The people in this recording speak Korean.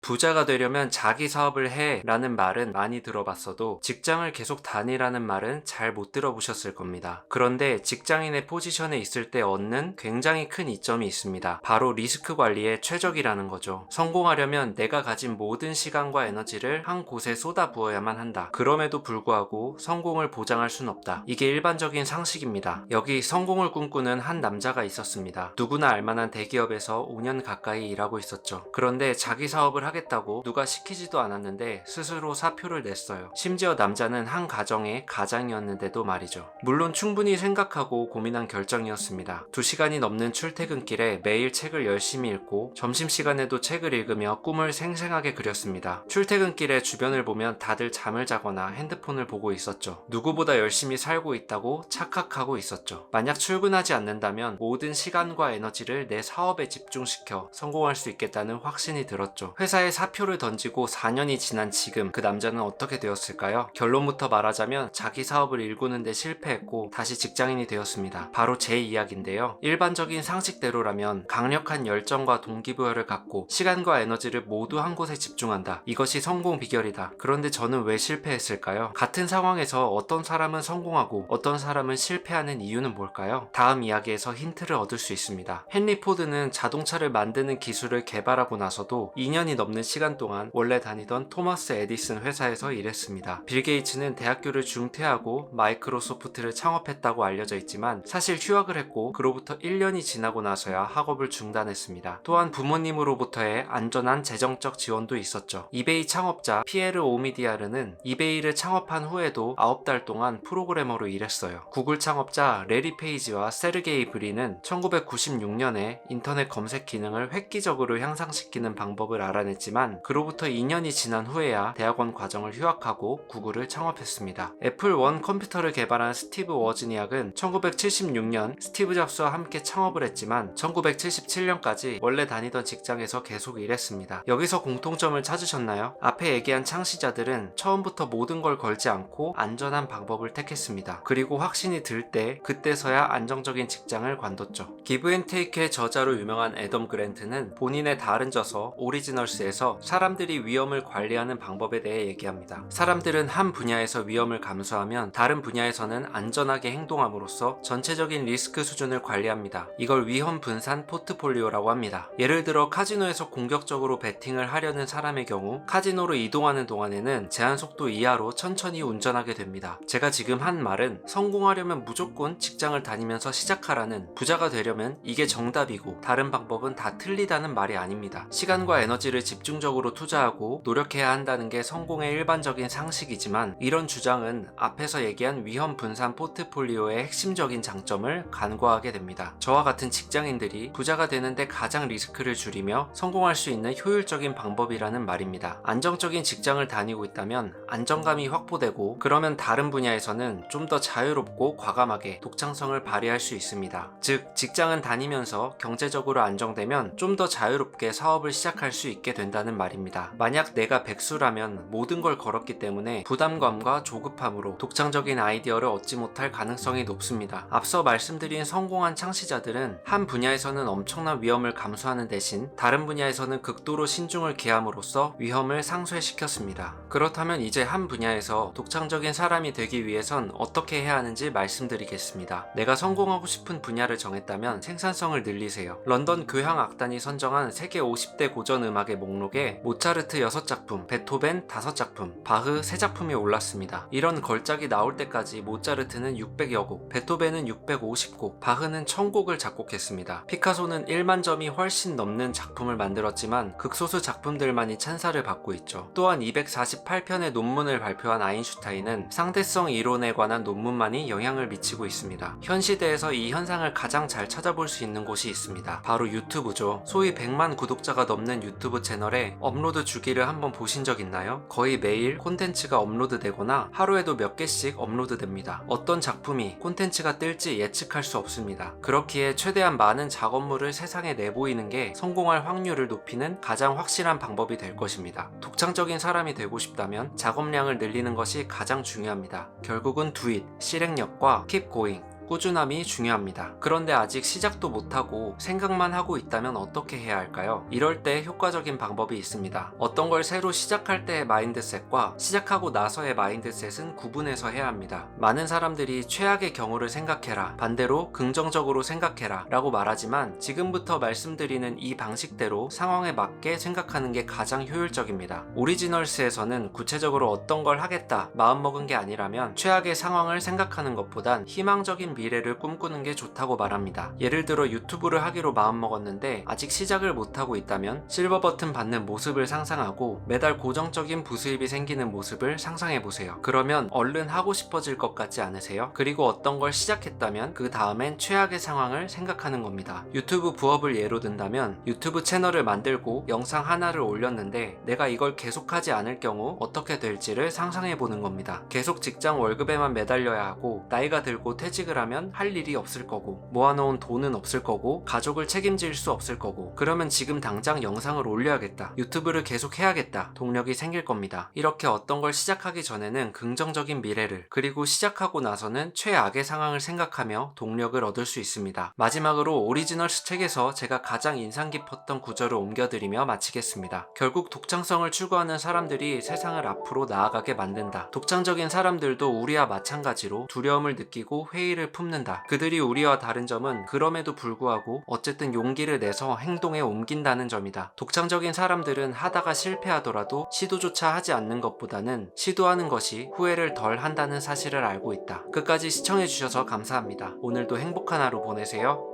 부자가 되려면 자기 사업을 해 라는 말은 많이 들어봤어도 직장을 계속 다니라는 말은 잘 못 들어보셨을 겁니다. 그런데 직장인의 포지션에 있을 때 얻는 굉장히 큰 이점이 있습니다. 바로 리스크 관리의 최적이라는 거죠. 성공하려면 내가 가진 모든 시간과 에너지를 한 곳에 쏟아부어야만 한다. 그럼에도 불구하고 성공을 보장할 순 없다. 이게 일반적인 상식입니다. 여기 성공을 꿈꾸는 한 남자가 있었습니다. 누구나 알만한 대기업에서 5년 가까이 일하고 있었죠. 그런데 자기 사업을 하겠다고 누가 시키지도 않았는데 스스로 사표를 냈어요. 심지어 남자는 한 가정의 가장이었는데도 말이죠. 물론 충분히 생각하고 고민한 결정이었습니다. 2시간이 넘는 출퇴근길에 매일 책을 열심히 읽고 점심시간에도 책을 읽으며 꿈을 생생하게 그렸습니다. 출퇴근길에 주변을 보면 다들 잠을 자거나 핸드폰을 보고 있었죠. 누구보다 열심히 살고 있다고 착각하고 있었죠. 만약 출근하지 않는다면 모든 시간과 에너지를 내 사업에 집중시켜 성공할 수 있겠다는 확신이 들었죠. 회사에 사표를 던지고 4년이 지난 지금 그 남자는 어떻게 되었을까요? 결론부터 말하자면 자기 사업을 일구는데 실패했고 다시 직장인이 되었습니다. 바로 제 이야기인데요. 일반적인 상식대로라면 강력한 열정과 동기부여를 갖고 시간과 에너지를 모두 한 곳에 집중한다. 이것이 성공 비결이다. 그런데 저는 왜 실패했을까요? 같은 상황에서 어떤 사람은 성공하고 어떤 사람은 실패하는 이유는 뭘까요? 다음 이야기에서 힌트를 얻을 수 있습니다. 헨리 포드는 자동차를 만드는 기술을 개발하고 나서도 2년이 넘는 시간 동안 원래 다니던 토머스 에디슨 회사에서 일했습니다. 빌 게이츠는 대학교를 중퇴하고 마이크로소프트를 창업했다고 알려져 있지만 사실 휴학을 했고 그로부터 1년이 지나고 나서야 학업을 중단했습니다. 또한 부모님으로부터의 안전한 재정적 지원도 있었죠. 이베이 창업자 피에르 오미디아르는 이베이를 창업한 후에도 9달 동안 프로그래머로 일했어요. 구글 창업자 레리 페이지와 세르게이 브린은 1996년에 인터넷 검색 기능을 획기적으로 향상시키는 방법을 알아냈지만 그로부터 2년이 지난 후에야 대학원 과정을 휴학하고 구글을 창업했습니다. 애플 원 컴퓨터를 개발한 스티브 워즈니악은 1976년 스티브 잡스와 함께 창업을 했지만 1977년까지 원래 다니던 직장에서 계속 일했습니다. 여기서 공통점을 찾으셨나요? 앞에 얘기한 창시자들은 처음부터 모든 걸 걸지 않고 안전한 방법을 택했습니다. 그리고 확신이 들 때 그때서야 안정적인 직장을 관뒀죠. 기브 앤 테이크의 저자로 유명한 애덤 그랜트는 본인의 다른 저서 오리지널스에서 사람들이 위험을 관리하는 방법에 대해 얘기합니다. 사람들은 한 분야에서 위험을 감수하면 다른 분야에서는 안전하게 행동함으로써 전체적인 리스크 수준을 관리합니다. 이걸 위험 분산 포트폴리오라고 합니다. 예를 들어 카지노에서 공격적으로 베팅을 하려는 사람의 경우 카지노로 이동하는 동안에는 제한 속도 이하로 천천히 운전하게 됩니다. 제가 지금 한 말은 성공하려면 무조건 직장을 다니면서 시작하라는, 부자가 되려면 이게 정답이고 다른 방법은 다 틀리다는 말이 아닙니다. 시간과 에너지를 집중적으로 투자하고 노력해야 한다는 게 성공의 일반적인 상식이지만 이런 주장은 앞에서 얘기한 위험 분산 포트폴리오의 핵심적인 장점을 간과하게 됩니다. 저와 같은 직장인들이 부자가 되는데 가장 리스크를 줄이며 성공할 수 있는 효율적인 방법이라는 말입니다. 안정적인 직장을 다니고 있다면 안정감이 확보되고 그러면 다른 분야에서는 좀 더 자유롭고 과감하게 독창성을 발휘할 수 있습니다. 즉 직장은 다니면서 경제적으로 안정되면 좀 더 자유롭게 사업을 시작할 수 있게 된다는 말입니다. 만약 내가 백수라면 모든 걸 걸었기 때문에 부담감과 조급함으로 독창적인 아이디어를 얻지 못할 가능성이 높습니다. 앞서 말씀드린 성공한 창시자들은 한 분야에서는 엄청난 위험을 감수하는 대신 다른 분야에서는 극도로 신중을 기함으로써 위험을 상쇄시켰습니다. 그렇다면 이제 한 분야에서 독창적인 사람이 되기 위해선 어떻게 해야 하는지 말씀드리겠습니다. 내가 성공하고 싶은 분야를 정했다면 생산성을 늘리세요. 런던 교향악단이 선정한 세계 50대 고전 음악의 목록에 모차르트 6작품, 베토벤 5작품, 바흐 3작품이 올랐습니다. 이런 걸작이 나올 때까지 모차르트는 600여 곡, 베토벤은 650곡, 바흐는 1000곡을 작곡했습니다. 피카소는 1만 점이 훨씬 넘는 작품을 만들었지만 극소수 작품들만이 찬사를 받고 있죠. 또한 248편의 논문을 발표한 아인슈타인은 상대성 이론에 관한 논문만이 영향을 미치고 있습니다. 현 시대에서 이 현상을 가장 잘 찾아볼 수 있는 곳이 있습니다. 바로 유튜브죠. 소위 100만 구독자가 넘는 유튜브 채널에 업로드 주기를 한번 보신 적 있나요? 거의 매일 콘텐츠가 업로드되거나 하루에도 몇 개씩 업로드됩니다. 어떤 작품이 콘텐츠가 뜰지 예측할 수 없습니다. 그렇기에 최대한 많은 작업물을 세상에 내보이는 게 성공할 확률을 높이는 가장 확실한 방법이 될 것입니다. 독창적인 사람이 되고 싶다면 작업량을 늘리는 것이 가장 중요합니다. 결국은 do it, 실행력과 keep going, 꾸준함이 중요합니다. 그런데 아직 시작도 못하고 생각만 하고 있다면 어떻게 해야 할까요? 이럴 때 효과적인 방법이 있습니다. 어떤 걸 새로 시작할 때의 마인드셋과 시작하고 나서의 마인드셋은 구분해서 해야 합니다. 많은 사람들이 최악의 경우를 생각해라, 반대로 긍정적으로 생각해라 라고 말하지만 지금부터 말씀드리는 이 방식대로 상황에 맞게 생각하는 게 가장 효율적입니다. 오리지널스에서는 구체적으로 어떤 걸 하겠다 마음먹은 게 아니라면 최악의 상황을 생각하는 것보단 희망적인 미래를 꿈꾸는 게 좋다고 말합니다. 예를 들어 유튜브를 하기로 마음먹었는데 아직 시작을 못하고 있다면 실버 버튼 받는 모습을 상상하고 매달 고정적인 부수입이 생기는 모습을 상상해보세요. 그러면 얼른 하고 싶어질 것 같지 않으세요? 그리고 어떤 걸 시작했다면 그 다음엔 최악의 상황을 생각하는 겁니다. 유튜브 부업을 예로 든다면 유튜브 채널을 만들고 영상 하나를 올렸는데 내가 이걸 계속하지 않을 경우 어떻게 될지를 상상해보는 겁니다. 계속 직장 월급에만 매달려야 하고 나이가 들고 퇴직을 하면 할 일이 없을 거고 모아놓은 돈은 없을 거고 가족을 책임질 수 없을 거고 그러면 지금 당장 영상을 올려야겠다, 유튜브를 계속 해야겠다 동력이 생길 겁니다. 이렇게 어떤 걸 시작하기 전에는 긍정적인 미래를, 그리고 시작하고 나서는 최악의 상황을 생각하며 동력을 얻을 수 있습니다. 마지막으로 오리지널스 책에서 제가 가장 인상 깊었던 구절을 옮겨드리며 마치겠습니다. 결국 독창성을 추구하는 사람들이 세상을 앞으로 나아가게 만든다. 독창적인 사람들도 우리와 마찬가지로 두려움을 느끼고 회의를 품는다. 그들이 우리와 다른 점은 그럼에도 불구하고 어쨌든 용기를 내서 행동에 옮긴다는 점이다. 독창적인 사람들은 하다가 실패하더라도 시도조차 하지 않는 것보다는 시도하는 것이 후회를 덜 한다는 사실을 알고 있다. 끝까지 시청해주셔서 감사합니다. 오늘도 행복한 하루 보내세요.